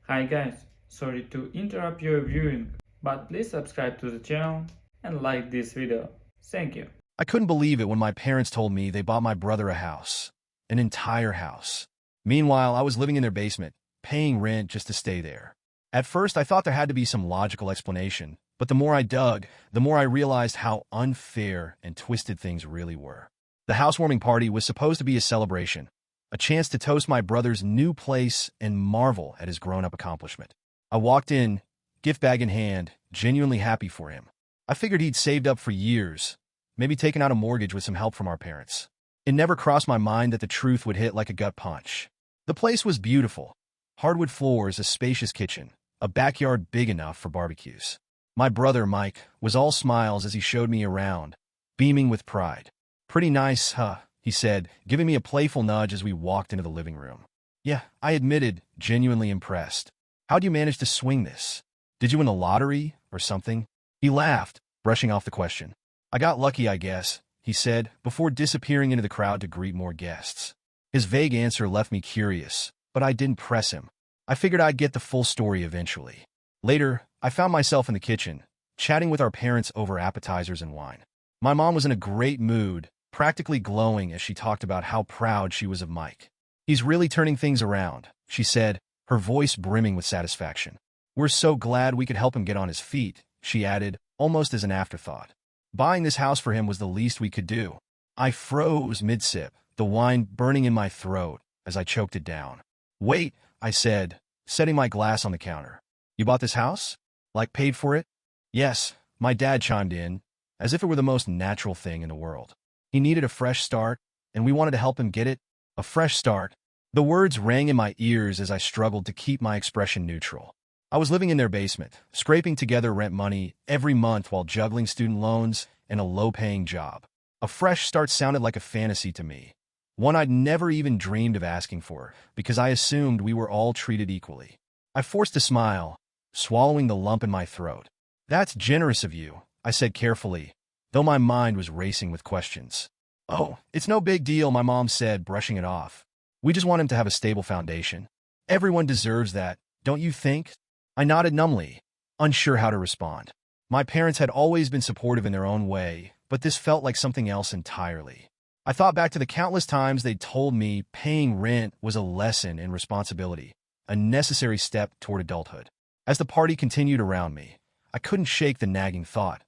Hi guys, sorry to interrupt your viewing, but please subscribe to the channel and like this video. Thank you. I couldn't believe it when my parents told me they bought my brother a house, an entire house. Meanwhile, I was living in their basement, paying rent just to stay there. At first, I thought there had to be some logical explanation, but the more I dug, the more I realized how unfair and twisted things really were. The housewarming party was supposed to be a celebration, a chance to toast my brother's new place and marvel at his grown-up accomplishment. I walked in, gift bag in hand, genuinely happy for him. I figured he'd saved up for years, maybe taken out a mortgage with some help from our parents. It never crossed my mind that the truth would hit like a gut punch. The place was beautiful. Hardwood floors, a spacious kitchen, a backyard big enough for barbecues. My brother, Mike, was all smiles as he showed me around, beaming with pride. "Pretty nice, huh?" he said, giving me a playful nudge as we walked into the living room. "Yeah," I admitted, genuinely impressed. "How'd you manage to swing this? Did you win the lottery or something?" He laughed, brushing off the question. "I got lucky, I guess," he said, before disappearing into the crowd to greet more guests. His vague answer left me curious, but I didn't press him. I figured I'd get the full story eventually. Later, I found myself in the kitchen, chatting with our parents over appetizers and wine. My mom was in a great mood, practically glowing as she talked about how proud she was of Mike. "He's really turning things around," she said, her voice brimming with satisfaction. "We're so glad we could help him get on his feet," she added, almost as an afterthought. Buying this house for him was the least we could do. I froze mid-sip, the wine burning in my throat as I choked it down. "Wait," I said, setting my glass on the counter. "You bought this house? Like paid for it?" "Yes," my dad chimed in, as if it were the most natural thing in the world. He needed a fresh start, and we wanted to help him get it. A fresh start. The words rang in my ears as I struggled to keep my expression neutral. I was living in their basement, scraping together rent money every month while juggling student loans and a low-paying job. A fresh start sounded like a fantasy to me, one I'd never even dreamed of asking for, because I assumed we were all treated equally. I forced a smile, swallowing the lump in my throat. "That's generous of you," I said carefully, though my mind was racing with questions. "Oh, it's no big deal," my mom said, brushing it off. "We just want him to have a stable foundation. Everyone deserves that, don't you think?" I nodded numbly, unsure how to respond. My parents had always been supportive in their own way, but this felt like something else entirely. I thought back to the countless times they'd told me paying rent was a lesson in responsibility, a necessary step toward adulthood. As the party continued around me, I couldn't shake the nagging thought.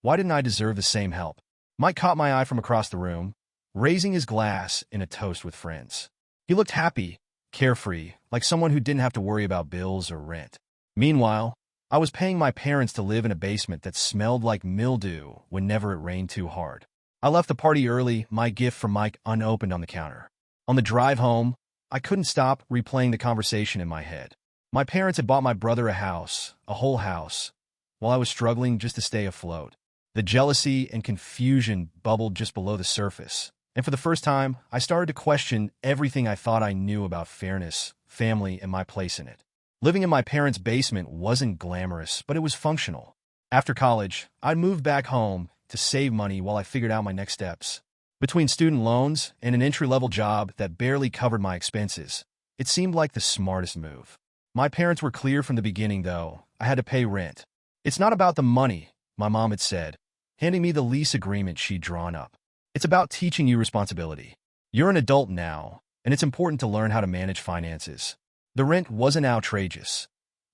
Why didn't I deserve the same help? Mike caught my eye from across the room, raising his glass in a toast with friends. He looked happy, carefree, like someone who didn't have to worry about bills or rent. Meanwhile, I was paying my parents to live in a basement that smelled like mildew whenever it rained too hard. I left the party early, my gift from Mike unopened on the counter. On the drive home, I couldn't stop replaying the conversation in my head. My parents had bought my brother a house, a whole house, while I was struggling just to stay afloat. The jealousy and confusion bubbled just below the surface, and for the first time, I started to question everything I thought I knew about fairness, family, and my place in it. Living in my parents' basement wasn't glamorous, but it was functional. After college, I moved back home to save money while I figured out my next steps. Between student loans and an entry-level job that barely covered my expenses, it seemed like the smartest move. My parents were clear from the beginning, though. I had to pay rent. "It's not about the money," my mom had said, handing me the lease agreement she'd drawn up. "It's about teaching you responsibility. You're an adult now, and it's important to learn how to manage finances." The rent wasn't outrageous,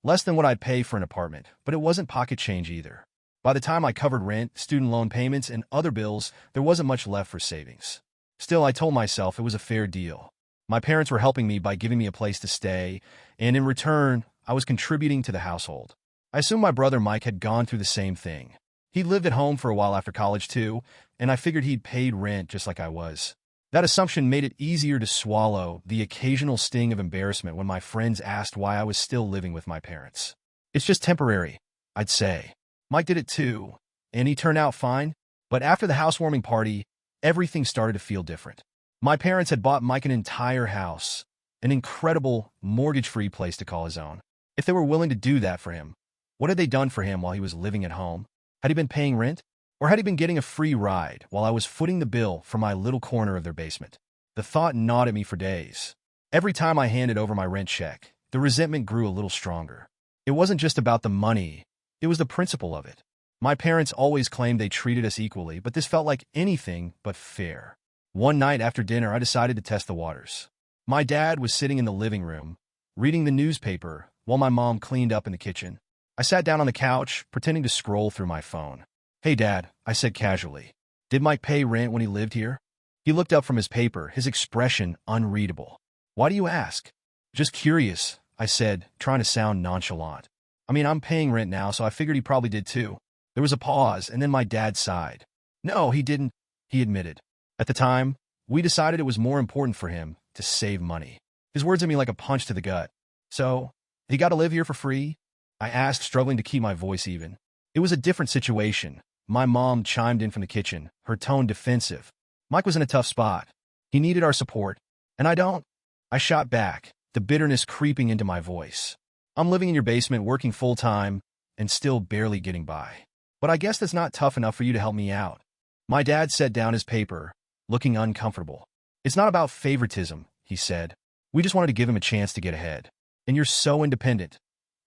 less than what I'd pay for an apartment, but it wasn't pocket change either. By the time I covered rent, student loan payments, and other bills, there wasn't much left for savings. Still, I told myself it was a fair deal. My parents were helping me by giving me a place to stay, and in return, I was contributing to the household. I assumed my brother Mike had gone through the same thing. He lived at home for a while after college too, and I figured he'd paid rent just like I was. That assumption made it easier to swallow the occasional sting of embarrassment when my friends asked why I was still living with my parents. "It's just temporary," I'd say. Mike did it too, and he turned out fine. But after the housewarming party, everything started to feel different. My parents had bought Mike an entire house, an incredible, mortgage-free place to call his own. If they were willing to do that for him, what had they done for him while he was living at home? Had he been paying rent? Or had he been getting a free ride while I was footing the bill for my little corner of their basement? The thought gnawed at me for days. Every time I handed over my rent check, the resentment grew a little stronger. It wasn't just about the money, it was the principle of it. My parents always claimed they treated us equally, but this felt like anything but fair. One night after dinner, I decided to test the waters. My dad was sitting in the living room, reading the newspaper, while my mom cleaned up in the kitchen. I sat down on the couch, pretending to scroll through my phone. "Hey, Dad," I said casually. "Did Mike pay rent when he lived here?" He looked up from his paper, his expression unreadable. "Why do you ask?" "Just curious," I said, trying to sound nonchalant. "I mean, I'm paying rent now, so I figured he probably did too." There was a pause, and then my dad sighed. "No, he didn't," he admitted. At the time, we decided it was more important for him to save money. His words hit me like a punch to the gut. "So, he got to live here for free?" I asked, struggling to keep my voice even. It was a different situation. My mom chimed in from the kitchen, her tone defensive. "Mike was in a tough spot. He needed our support, and I don't." I shot back, the bitterness creeping into my voice. "I'm living in your basement, working full-time, and still barely getting by. But I guess that's not tough enough for you to help me out." My dad set down his paper, looking uncomfortable. "It's not about favoritism," he said. "We just wanted to give him a chance to get ahead. And you're so independent.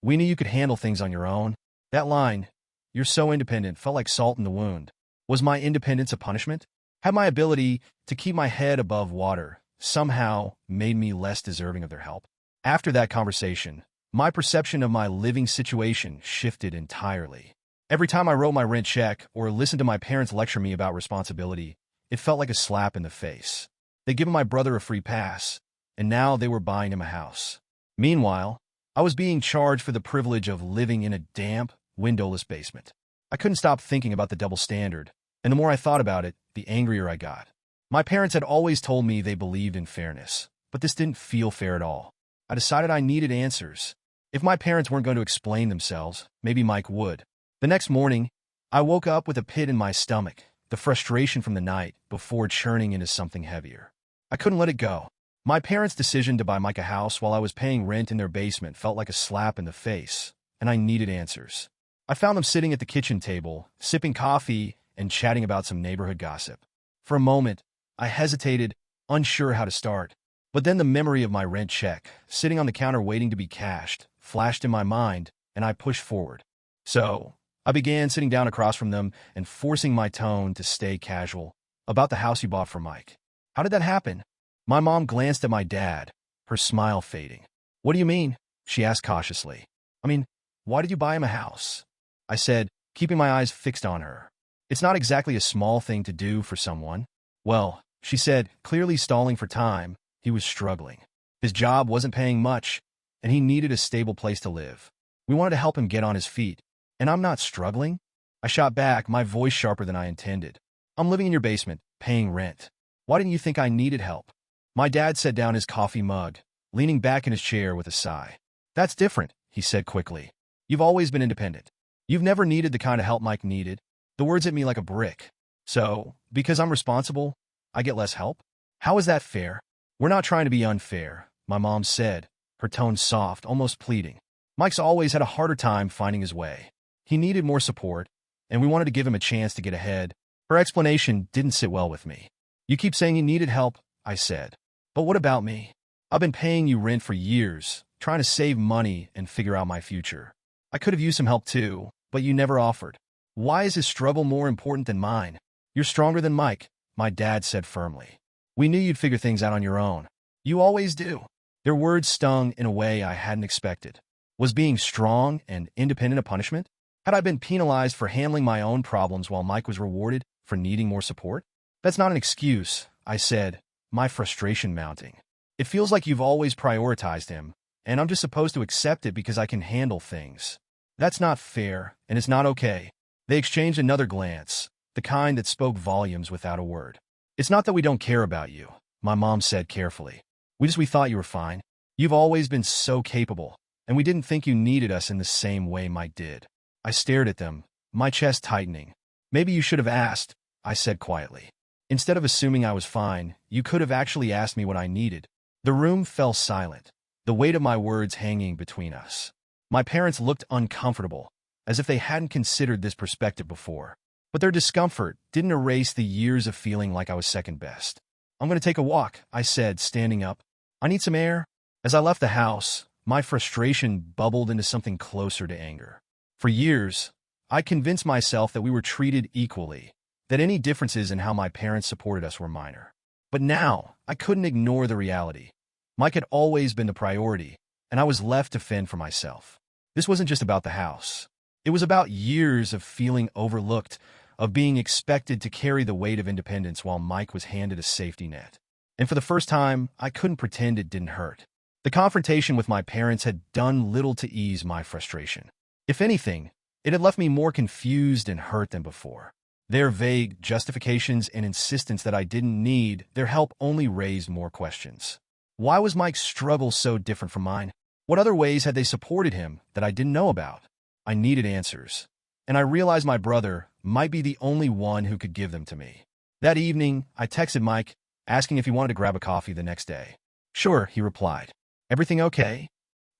We knew you could handle things on your own." That line, "you're so independent," felt like salt in the wound. Was my independence a punishment? Had my ability to keep my head above water somehow made me less deserving of their help? After that conversation, my perception of my living situation shifted entirely. Every time I wrote my rent check or listened to my parents lecture me about responsibility, it felt like a slap in the face. They'd given my brother a free pass, and now they were buying him a house. Meanwhile, I was being charged for the privilege of living in a damp, windowless basement. I couldn't stop thinking about the double standard, and the more I thought about it, the angrier I got. My parents had always told me they believed in fairness, but this didn't feel fair at all. I decided I needed answers. If my parents weren't going to explain themselves, maybe Mike would. The next morning, I woke up with a pit in my stomach, the frustration from the night before churning into something heavier. I couldn't let it go. My parents' decision to buy Mike a house while I was paying rent in their basement felt like a slap in the face, and I needed answers. I found them sitting at the kitchen table, sipping coffee and chatting about some neighborhood gossip. For a moment, I hesitated, unsure how to start. But then the memory of my rent check, sitting on the counter waiting to be cashed, flashed in my mind, and I pushed forward. "So," I began, sitting down across from them and forcing my tone to stay casual, "about the house you bought for Mike. How did that happen?" My mom glanced at my dad, her smile fading. "What do you mean?" she asked cautiously. "I mean, why did you buy him a house?" I said, keeping my eyes fixed on her. "It's not exactly a small thing to do for someone." "Well," she said, clearly stalling for time, "he was struggling. His job wasn't paying much, and he needed a stable place to live. We wanted to help him get on his feet. And I'm not struggling?" I shot back, my voice sharper than I intended. "I'm living in your basement, paying rent. Why didn't you think I needed help?" My dad set down his coffee mug, leaning back in his chair with a sigh. "That's different," he said quickly. "You've always been independent. You've never needed the kind of help Mike needed." The words hit me like a brick. "So, because I'm responsible, I get less help? How is that fair?" "We're not trying to be unfair," my mom said, her tone soft, almost pleading. "Mike's always had a harder time finding his way. He needed more support, and we wanted to give him a chance to get ahead." Her explanation didn't sit well with me. "You keep saying you needed help," I said. "But what about me? I've been paying you rent for years, trying to save money and figure out my future. I could have used some help too, but you never offered. Why is his struggle more important than mine?" "You're stronger than Mike," my dad said firmly. "We knew you'd figure things out on your own. You always do." Their words stung in a way I hadn't expected. Was being strong and independent a punishment? Had I been penalized for handling my own problems while Mike was rewarded for needing more support? "That's not an excuse," I said, my frustration mounting. "It feels like you've always prioritized him, and I'm just supposed to accept it because I can handle things. That's not fair, and it's not okay." They exchanged another glance, the kind that spoke volumes without a word. "It's not that we don't care about you," my mom said carefully. We thought you were fine. You've always been so capable, and we didn't think you needed us in the same way Mike did." I stared at them, my chest tightening. "Maybe you should have asked," I said quietly. "Instead of assuming I was fine, you could have actually asked me what I needed." The room fell silent, the weight of my words hanging between us. My parents looked uncomfortable, as if they hadn't considered this perspective before. But their discomfort didn't erase the years of feeling like I was second best. "I'm going to take a walk," I said, standing up. "I need some air." As I left the house, my frustration bubbled into something closer to anger. For years, I convinced myself that we were treated equally, that any differences in how my parents supported us were minor. But now, I couldn't ignore the reality. Mike had always been the priority, and I was left to fend for myself. This wasn't just about the house. It was about years of feeling overlooked, of being expected to carry the weight of independence while Mike was handed a safety net. And for the first time, I couldn't pretend it didn't hurt. The confrontation with my parents had done little to ease my frustration. If anything, it had left me more confused and hurt than before. Their vague justifications and insistence that I didn't need their help only raised more questions. Why was Mike's struggle so different from mine? What other ways had they supported him that I didn't know about? I needed answers, and I realized my brother might be the only one who could give them to me. That evening, I texted Mike, asking if he wanted to grab a coffee the next day. Sure, he replied. Everything okay?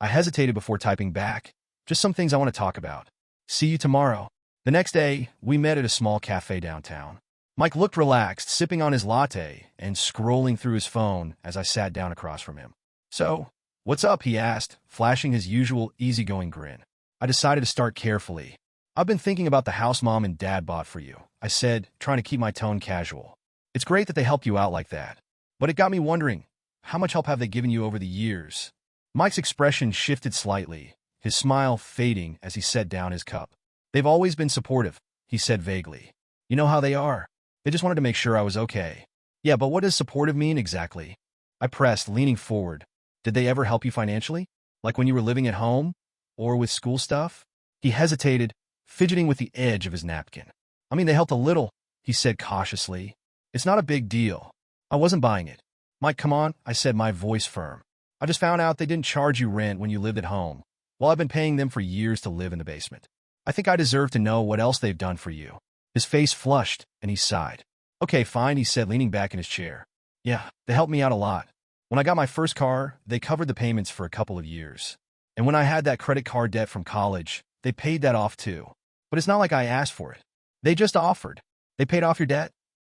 I hesitated before typing back. Just some things I want to talk about. See you tomorrow. The next day, we met at a small cafe downtown. Mike looked relaxed, sipping on his latte and scrolling through his phone as I sat down across from him. So, what's up? He asked, flashing his usual easygoing grin. I decided to start carefully. I've been thinking about the house Mom and Dad bought for you, I said, trying to keep my tone casual. It's great that they helped you out like that, but it got me wondering, how much help have they given you over the years? Mike's expression shifted slightly, his smile fading as he set down his cup. They've always been supportive, he said vaguely. You know how they are. They just wanted to make sure I was okay. Yeah, but what does supportive mean exactly? I pressed, leaning forward. Did they ever help you financially? Like when you were living at home? Or with school stuff? He hesitated, fidgeting with the edge of his napkin. I mean, they helped a little, he said cautiously. It's not a big deal. I wasn't buying it. Mike, come on, I said, my voice firm. I just found out they didn't charge you rent when you lived at home, while I've been paying them for years to live in the basement. I think I deserve to know what else they've done for you. His face flushed, and he sighed. Okay, fine, he said, leaning back in his chair. Yeah, they helped me out a lot. When I got my first car, they covered the payments for a couple of years. And when I had that credit card debt from college, they paid that off too. But it's not like I asked for it. They just offered. They paid off your debt?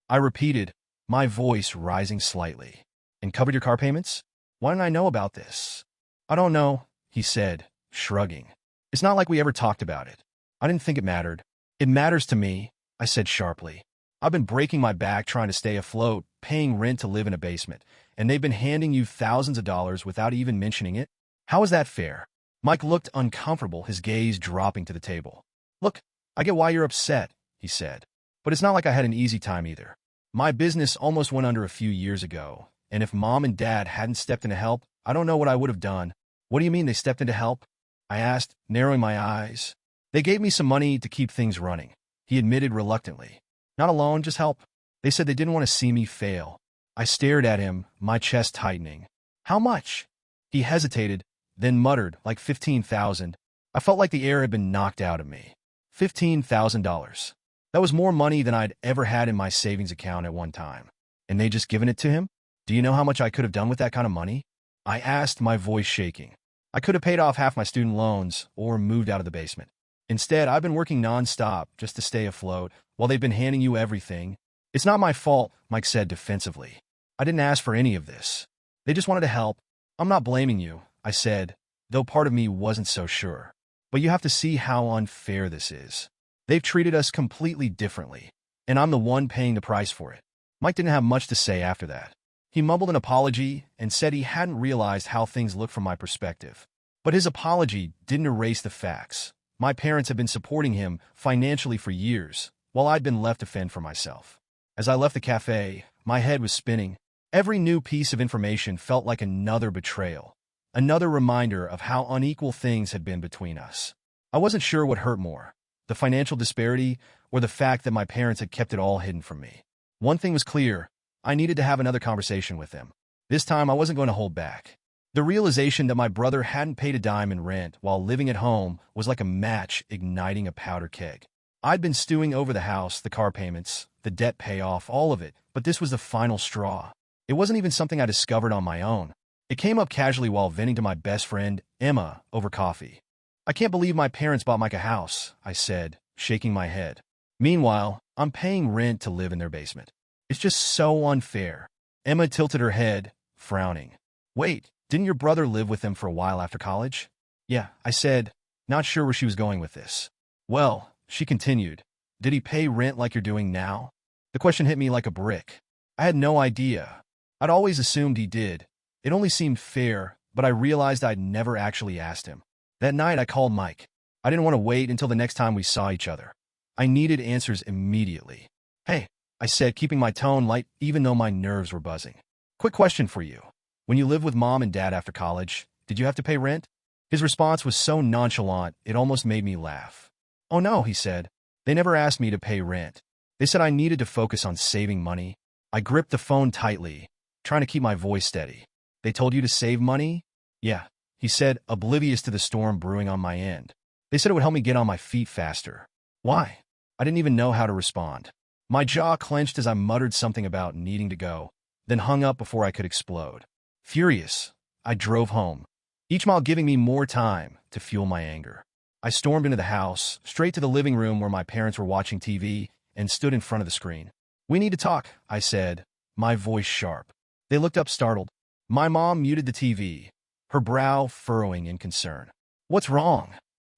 I repeated, my voice rising slightly. And covered your car payments? Why didn't I know about this? I don't know, he said, shrugging. It's not like we ever talked about it. I didn't think it mattered. It matters to me, I said sharply. I've been breaking my back trying to stay afloat, paying rent to live in a basement, and they've been handing you thousands of dollars without even mentioning it? How is that fair? Mike looked uncomfortable, his gaze dropping to the table. Look, I get why you're upset, he said. But it's not like I had an easy time either. My business almost went under a few years ago, and if Mom and Dad hadn't stepped in to help, I don't know what I would have done. What do you mean they stepped in to help? I asked, narrowing my eyes. They gave me some money to keep things running, he admitted reluctantly. Not alone, just help. They said they didn't want to see me fail. I stared at him, my chest tightening. How much? He hesitated, then muttered, like $15,000. I felt like the air had been knocked out of me. $15,000. That was more money than I'd ever had in my savings account at one time. And they just given it to him? Do you know how much I could have done with that kind of money? I asked, my voice shaking. I could have paid off half my student loans or moved out of the basement. Instead, I've been working nonstop just to stay afloat while they've been handing you everything. It's not my fault, Mike said defensively. I didn't ask for any of this. They just wanted to help. I'm not blaming you, I said, though part of me wasn't so sure. But you have to see how unfair this is. They've treated us completely differently, and I'm the one paying the price for it. Mike didn't have much to say after that. He mumbled an apology and said he hadn't realized how things looked from my perspective. But his apology didn't erase the facts. My parents had been supporting him financially for years, while I'd been left to fend for myself. As I left the cafe, my head was spinning. Every new piece of information felt like another betrayal, another reminder of how unequal things had been between us. I wasn't sure what hurt more, the financial disparity or the fact that my parents had kept it all hidden from me. One thing was clear, I needed to have another conversation with them. This time I wasn't going to hold back. The realization that my brother hadn't paid a dime in rent while living at home was like a match igniting a powder keg. I'd been stewing over the house, the car payments, the debt payoff, all of it, but this was the final straw. It wasn't even something I discovered on my own. It came up casually while venting to my best friend, Emma, over coffee. I can't believe my parents bought Mike a house, I said, shaking my head. Meanwhile, I'm paying rent to live in their basement. It's just so unfair. Emma tilted her head, frowning. Wait, Didn't your brother live with them for a while after college? Yeah, I said, not sure where she was going with this. Well, she continued, did he pay rent like you're doing now? The question hit me like a brick. I had no idea. I'd always assumed he did. It only seemed fair, but I realized I'd never actually asked him. That night, I called Mike. I didn't want to wait until the next time we saw each other. I needed answers immediately. Hey, I said, keeping my tone light even though my nerves were buzzing. Quick question for you. When you lived with mom and dad after college, did you have to pay rent? His response was so nonchalant, it almost made me laugh. Oh no, he said. They never asked me to pay rent. They said I needed to focus on saving money. I gripped the phone tightly, trying to keep my voice steady. They told you to save money? Yeah, he said, oblivious to the storm brewing on my end. They said it would help me get on my feet faster. Why? I didn't even know how to respond. My jaw clenched as I muttered something about needing to go, then hung up before I could explode. Furious, I drove home, each mile giving me more time to fuel my anger. I stormed into the house, straight to the living room where my parents were watching TV, and stood in front of the screen. We need to talk, I said, my voice sharp. They looked up startled. My mom muted the TV, her brow furrowing in concern. What's wrong?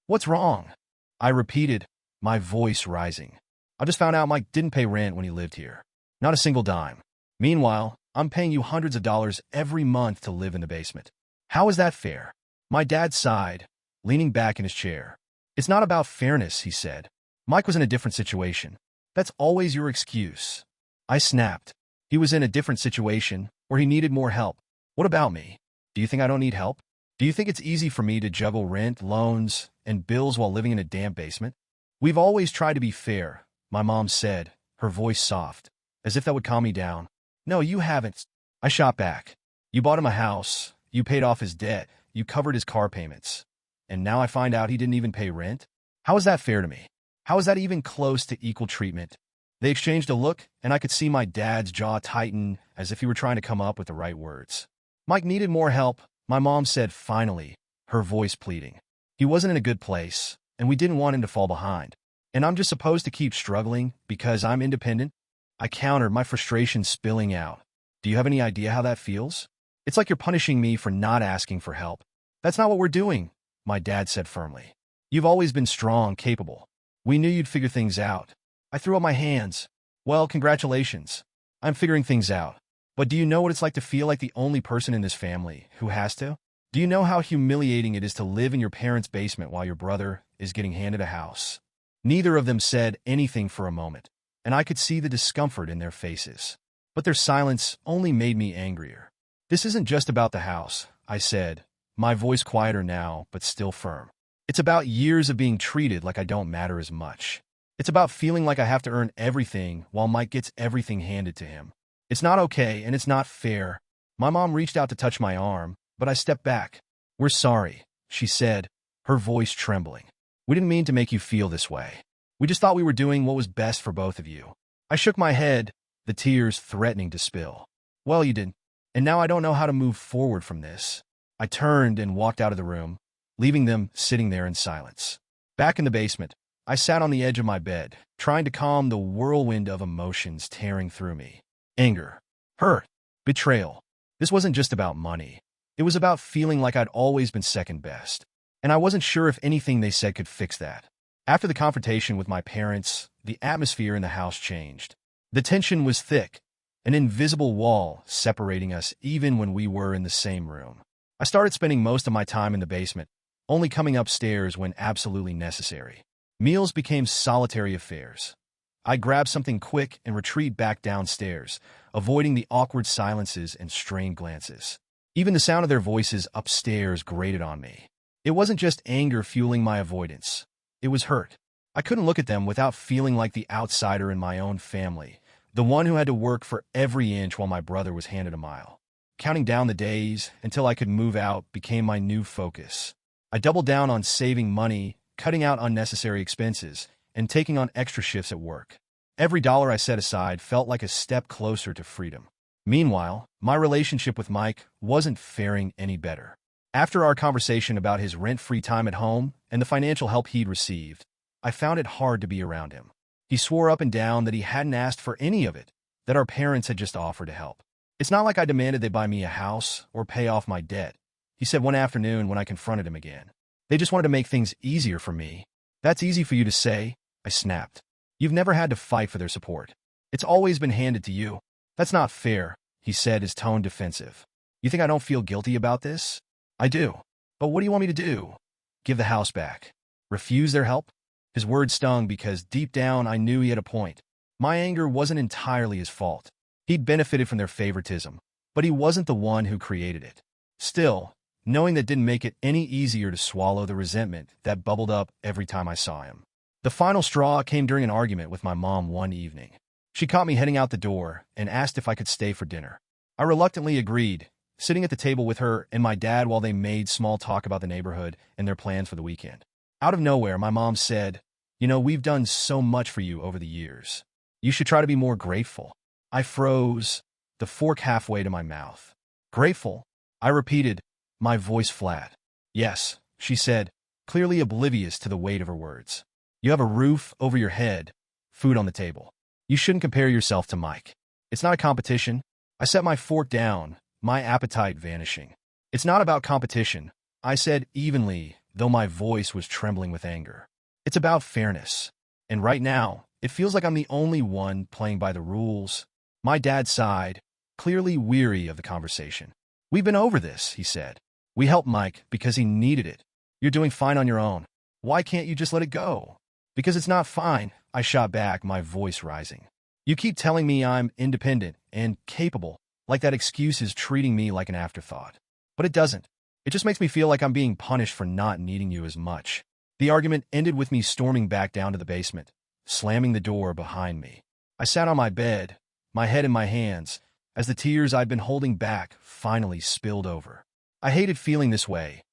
What's wrong? I repeated, my voice rising. I just found out Mike didn't pay rent when he lived here. Not a single dime. Meanwhile, I'm paying you hundreds of dollars every month to live in the basement. How is that fair? My dad sighed, leaning back in his chair. It's not about fairness, he said. Mike was in a different situation. That's always your excuse. I snapped. He was in a different situation where he needed more help. What about me? Do you think I don't need help? Do you think it's easy for me to juggle rent, loans, and bills while living in a damp basement? We've always tried to be fair, my mom said, her voice soft, as if that would calm me down. No, you haven't. I shot back. You bought him a house. You paid off his debt. You covered his car payments. And now I find out he didn't even pay rent? How is that fair to me? How is that even close to equal treatment? They exchanged a look, and I could see my dad's jaw tighten as if he were trying to come up with the right words. Mike needed more help, my mom said finally, her voice pleading. He wasn't in a good place, and we didn't want him to fall behind. And I'm just supposed to keep struggling because I'm independent? I countered, my frustration spilling out. Do you have any idea how that feels? It's like you're punishing me for not asking for help. That's not what we're doing, my dad said firmly. You've always been strong, capable. We knew you'd figure things out. I threw up my hands. Well, congratulations. I'm figuring things out. But do you know what it's like to feel like the only person in this family who has to? Do you know how humiliating it is to live in your parents' basement while your brother is getting handed a house? Neither of them said anything for a moment, and I could see the discomfort in their faces. But their silence only made me angrier. This isn't just about the house, I said, my voice quieter now, but still firm. It's about years of being treated like I don't matter as much. It's about feeling like I have to earn everything while Mike gets everything handed to him. It's not okay, and it's not fair. My mom reached out to touch my arm, but I stepped back. We're sorry, she said, her voice trembling. We didn't mean to make you feel this way. We just thought we were doing what was best for both of you. I shook my head, the tears threatening to spill. Well, you didn't. And now I don't know how to move forward from this. I turned and walked out of the room, leaving them sitting there in silence. Back in the basement, I sat on the edge of my bed, trying to calm the whirlwind of emotions tearing through me. Anger, hurt, betrayal. This wasn't just about money. It was about feeling like I'd always been second best. And I wasn't sure if anything they said could fix that. After the confrontation with my parents, the atmosphere in the house changed. The tension was thick, an invisible wall separating us even when we were in the same room. I started spending most of my time in the basement, only coming upstairs when absolutely necessary. Meals became solitary affairs. I grabbed something quick and retreat back downstairs, avoiding the awkward silences and strained glances. Even the sound of their voices upstairs grated on me. It wasn't just anger fueling my avoidance. It was hurt. I couldn't look at them without feeling like the outsider in my own family, the one who had to work for every inch while my brother was handed a mile. Counting down the days until I could move out became my new focus. I doubled down on saving money, cutting out unnecessary expenses, and taking on extra shifts at work. Every dollar I set aside felt like a step closer to freedom. Meanwhile, my relationship with Mike wasn't faring any better. After our conversation about his rent-free time at home and the financial help he'd received, I found it hard to be around him. He swore up and down that he hadn't asked for any of it, that our parents had just offered to help. It's not like I demanded they buy me a house or pay off my debt, he said one afternoon when I confronted him again. They just wanted to make things easier for me. That's easy for you to say, I snapped. You've never had to fight for their support. It's always been handed to you. That's not fair, he said, his tone defensive. You think I don't feel guilty about this? I do. But what do you want me to do? Give the house back? Refuse their help? His words stung because deep down I knew he had a point. My anger wasn't entirely his fault. He'd benefited from their favoritism, but he wasn't the one who created it. Still, knowing that didn't make it any easier to swallow the resentment that bubbled up every time I saw him. The final straw came during an argument with my mom one evening. She caught me heading out the door and asked if I could stay for dinner. I reluctantly agreed, sitting at the table with her and my dad while they made small talk about the neighborhood and their plans for the weekend. Out of nowhere, my mom said, we've done so much for you over the years. You should try to be more grateful. I froze, the fork halfway to my mouth. Grateful? I repeated, my voice flat. Yes, she said, clearly oblivious to the weight of her words. You have a roof over your head, food on the table. You shouldn't compare yourself to Mike. It's not a competition. I set my fork down, my appetite vanishing. It's not about competition, I said evenly, though my voice was trembling with anger. It's about fairness. And right now, it feels like I'm the only one playing by the rules. My dad sighed, clearly weary of the conversation. We've been over this, he said. We helped Mike because he needed it. You're doing fine on your own. Why can't you just let it go? Because it's not fine, I shot back, my voice rising. You keep telling me I'm independent and capable, like that excuse is treating me like an afterthought. But it doesn't. It just makes me feel like I'm being punished for not needing you as much. The argument ended with me storming back down to the basement, slamming the door behind me. I sat on my bed, my head in my hands, as the tears I'd been holding back finally spilled over. I hated feeling this way.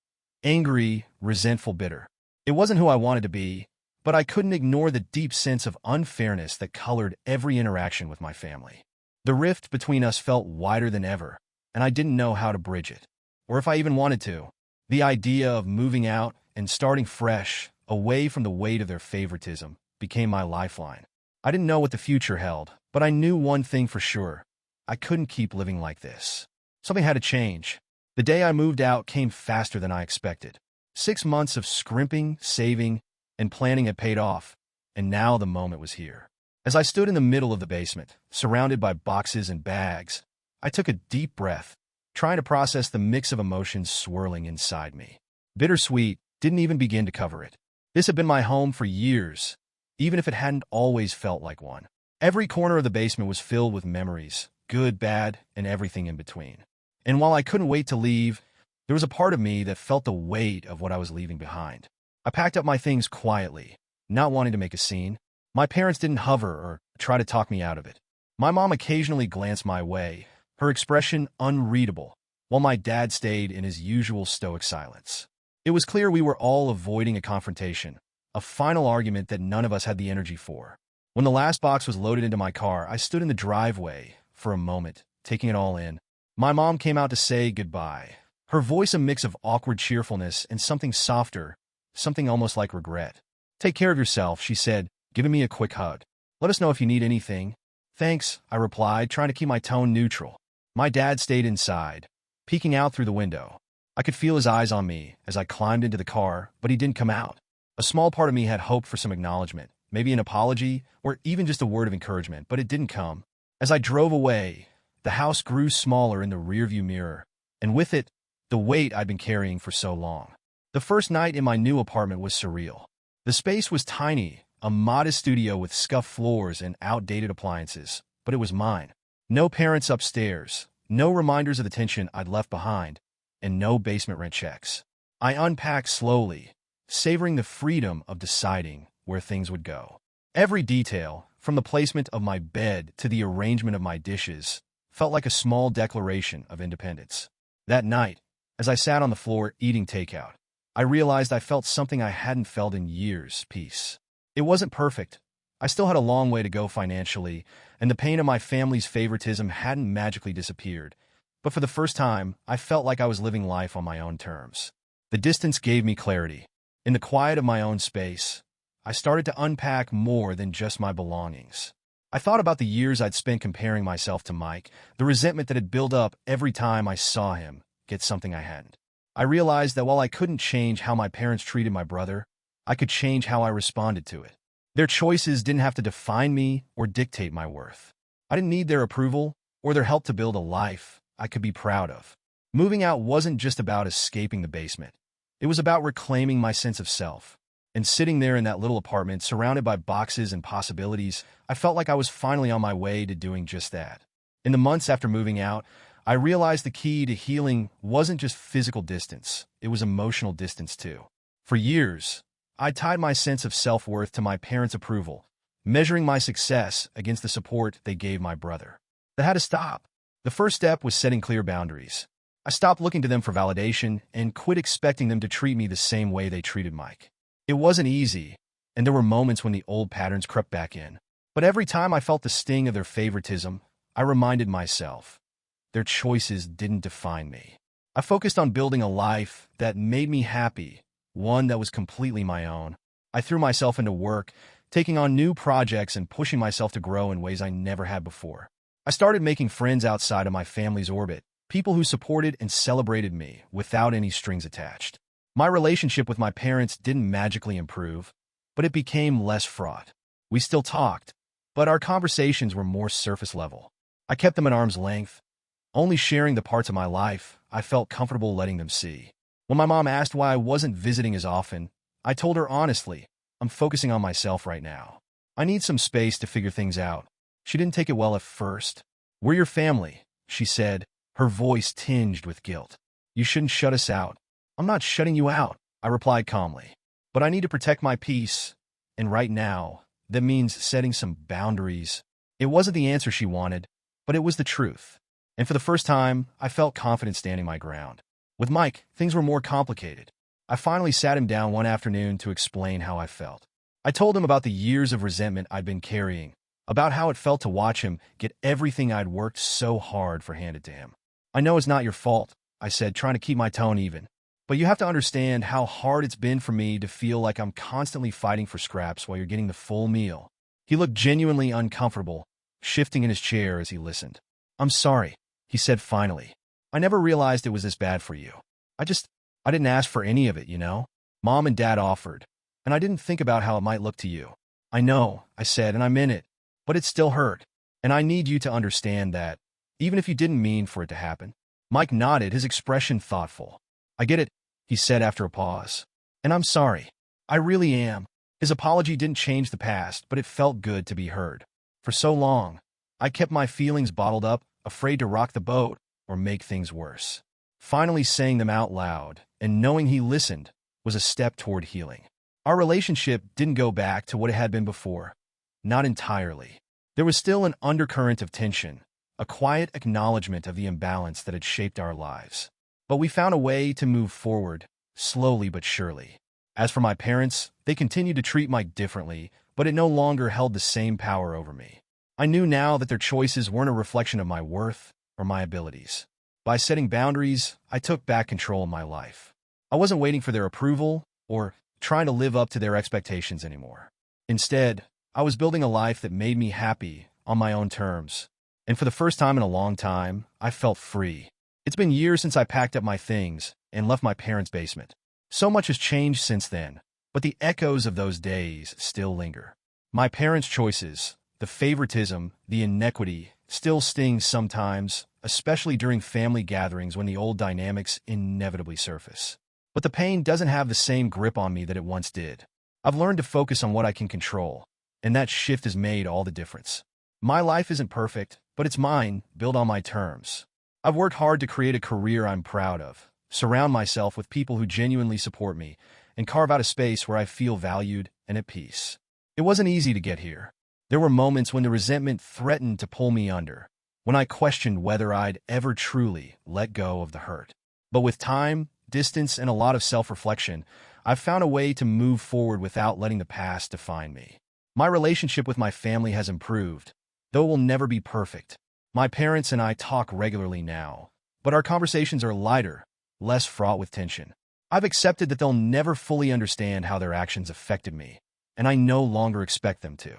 Angry, resentful, bitter. It wasn't who I wanted to be, but I couldn't ignore the deep sense of unfairness that colored every interaction with my family. The rift between us felt wider than ever, and I didn't know how to bridge it, or if I even wanted to. The idea of moving out and starting fresh, away from the weight of their favoritism, became my lifeline. I didn't know what the future held, but I knew one thing for sure. I couldn't keep living like this. Something had to change. The day I moved out came faster than I expected. 6 months of scrimping, saving, and planning had paid off, and now the moment was here. As I stood in the middle of the basement, surrounded by boxes and bags, I took a deep breath, trying to process the mix of emotions swirling inside me. Bittersweet didn't even begin to cover it. This had been my home for years, even if it hadn't always felt like one. Every corner of the basement was filled with memories, good, bad, and everything in between. And while I couldn't wait to leave, there was a part of me that felt the weight of what I was leaving behind. I packed up my things quietly, not wanting to make a scene. My parents didn't hover or try to talk me out of it. My mom occasionally glanced my way, her expression unreadable, while my dad stayed in his usual stoic silence. It was clear we were all avoiding a confrontation, a final argument that none of us had the energy for. When the last box was loaded into my car, I stood in the driveway for a moment, taking it all in. My mom came out to say goodbye, her voice a mix of awkward cheerfulness and something softer, something almost like regret. Take care of yourself, she said, giving me a quick hug. Let us know if you need anything. Thanks, I replied, trying to keep my tone neutral. My dad stayed inside, peeking out through the window. I could feel his eyes on me as I climbed into the car, but he didn't come out. A small part of me had hoped for some acknowledgement, maybe an apology, or even just a word of encouragement, but it didn't come. As I drove away, the house grew smaller in the rearview mirror, and with it, the weight I'd been carrying for so long. The first night in my new apartment was surreal. The space was tiny, a modest studio with scuffed floors and outdated appliances, but it was mine. No parents upstairs, no reminders of the tension I'd left behind, and no basement rent checks. I unpacked slowly, savoring the freedom of deciding where things would go. Every detail, from the placement of my bed to the arrangement of my dishes, felt like a small declaration of independence. That night, as I sat on the floor eating takeout, I realized I felt something I hadn't felt in years, peace. It wasn't perfect. I still had a long way to go financially, and the pain of my family's favoritism hadn't magically disappeared. But for the first time, I felt like I was living life on my own terms. The distance gave me clarity. In the quiet of my own space, I started to unpack more than just my belongings. I thought about the years I'd spent comparing myself to Mike, the resentment that had built up every time I saw him get something I hadn't. I realized that while I couldn't change how my parents treated my brother, I could change how I responded to it. Their choices didn't have to define me or dictate my worth. I didn't need their approval or their help to build a life I could be proud of. Moving out wasn't just about escaping the basement. It was about reclaiming my sense of self. And sitting there in that little apartment, surrounded by boxes and possibilities, I felt like I was finally on my way to doing just that. In the months after moving out, I realized the key to healing wasn't just physical distance, it was emotional distance too. For years, I tied my sense of self-worth to my parents' approval, measuring my success against the support they gave my brother. That had to stop. The first step was setting clear boundaries. I stopped looking to them for validation and quit expecting them to treat me the same way they treated Mike. It wasn't easy, and there were moments when the old patterns crept back in. But every time I felt the sting of their favoritism, I reminded myself, their choices didn't define me. I focused on building a life that made me happy, one that was completely my own. I threw myself into work, taking on new projects and pushing myself to grow in ways I never had before. I started making friends outside of my family's orbit, people who supported and celebrated me without any strings attached. My relationship with my parents didn't magically improve, but it became less fraught. We still talked, but our conversations were more surface level. I kept them at arm's length, only sharing the parts of my life I felt comfortable letting them see. When my mom asked why I wasn't visiting as often, I told her honestly, I'm focusing on myself right now. I need some space to figure things out. She didn't take it well at first. We're your family, she said, her voice tinged with guilt. You shouldn't shut us out. I'm not shutting you out, I replied calmly. But I need to protect my peace, and right now, that means setting some boundaries. It wasn't the answer she wanted, but it was the truth. And for the first time, I felt confident standing my ground. With Mike, things were more complicated. I finally sat him down one afternoon to explain how I felt. I told him about the years of resentment I'd been carrying, about how it felt to watch him get everything I'd worked so hard for handed to him. I know it's not your fault, I said, trying to keep my tone even. But you have to understand how hard it's been for me to feel like I'm constantly fighting for scraps while you're getting the full meal. He looked genuinely uncomfortable, shifting in his chair as he listened. I'm sorry, he said finally. I never realized it was this bad for you. I didn't ask for any of it, you know? Mom and Dad offered, and I didn't think about how it might look to you. I know, I said, and I meant it, but it still hurt. And I need you to understand that, even if you didn't mean for it to happen. Mike nodded, his expression thoughtful. I get it, he said after a pause. And I'm sorry. I really am. His apology didn't change the past, but it felt good to be heard. For so long, I kept my feelings bottled up, afraid to rock the boat or make things worse. Finally saying them out loud and knowing he listened was a step toward healing. Our relationship didn't go back to what it had been before. Not entirely. There was still an undercurrent of tension, a quiet acknowledgement of the imbalance that had shaped our lives. But we found a way to move forward, slowly but surely. As for my parents, they continued to treat Mike differently, but it no longer held the same power over me. I knew now that their choices weren't a reflection of my worth or my abilities. By setting boundaries, I took back control of my life. I wasn't waiting for their approval or trying to live up to their expectations anymore. Instead, I was building a life that made me happy on my own terms. And for the first time in a long time, I felt free. It's been years since I packed up my things and left my parents' basement. So much has changed since then, but the echoes of those days still linger. My parents' choices, the favoritism, the inequity, still stings sometimes, especially during family gatherings when the old dynamics inevitably surface. But the pain doesn't have the same grip on me that it once did. I've learned to focus on what I can control, and that shift has made all the difference. My life isn't perfect, but it's mine, built on my terms. I've worked hard to create a career I'm proud of, surround myself with people who genuinely support me, and carve out a space where I feel valued and at peace. It wasn't easy to get here. There were moments when the resentment threatened to pull me under, when I questioned whether I'd ever truly let go of the hurt. But with time, distance, and a lot of self-reflection, I've found a way to move forward without letting the past define me. My relationship with my family has improved, though it will never be perfect. My parents and I talk regularly now, but our conversations are lighter, less fraught with tension. I've accepted that they'll never fully understand how their actions affected me, and I no longer expect them to.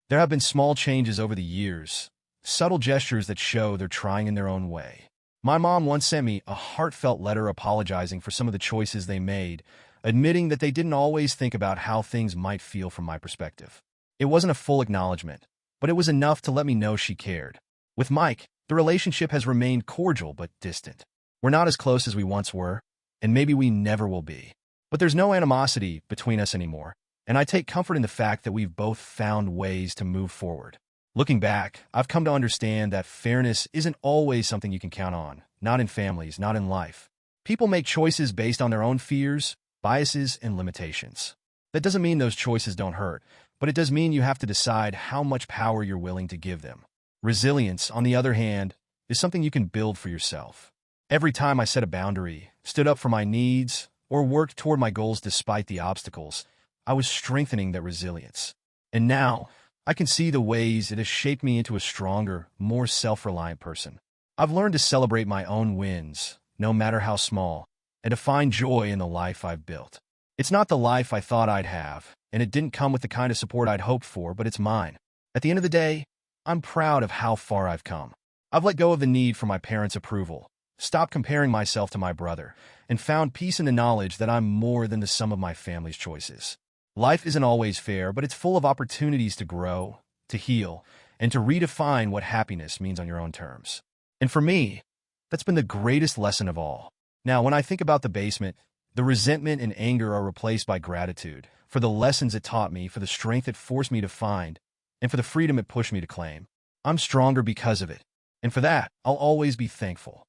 There have been small changes over the years, subtle gestures that show they're trying in their own way. My mom once sent me a heartfelt letter apologizing for some of the choices they made, admitting that they didn't always think about how things might feel from my perspective. It wasn't a full acknowledgement, but it was enough to let me know she cared. With Mike, the relationship has remained cordial but distant. We're not as close as we once were, and maybe we never will be. But there's no animosity between us anymore, and I take comfort in the fact that we've both found ways to move forward. Looking back, I've come to understand that fairness isn't always something you can count on, not in families, not in life. People make choices based on their own fears, biases, and limitations. That doesn't mean those choices don't hurt, but it does mean you have to decide how much power you're willing to give them. Resilience, on the other hand, is something you can build for yourself. Every time I set a boundary, stood up for my needs, or worked toward my goals despite the obstacles, I was strengthening that resilience. And now, I can see the ways it has shaped me into a stronger, more self-reliant person. I've learned to celebrate my own wins, no matter how small, and to find joy in the life I've built. It's not the life I thought I'd have, and it didn't come with the kind of support I'd hoped for, but it's mine. At the end of the day, I'm proud of how far I've come. I've let go of the need for my parents' approval, stopped comparing myself to my brother, and found peace in the knowledge that I'm more than the sum of my family's choices. Life isn't always fair, but it's full of opportunities to grow, to heal, and to redefine what happiness means on your own terms. And for me, that's been the greatest lesson of all. Now, when I think about the basement, the resentment and anger are replaced by gratitude for the lessons it taught me, for the strength it forced me to find, and for the freedom it pushed me to claim. I'm stronger because of it, and for that, I'll always be thankful.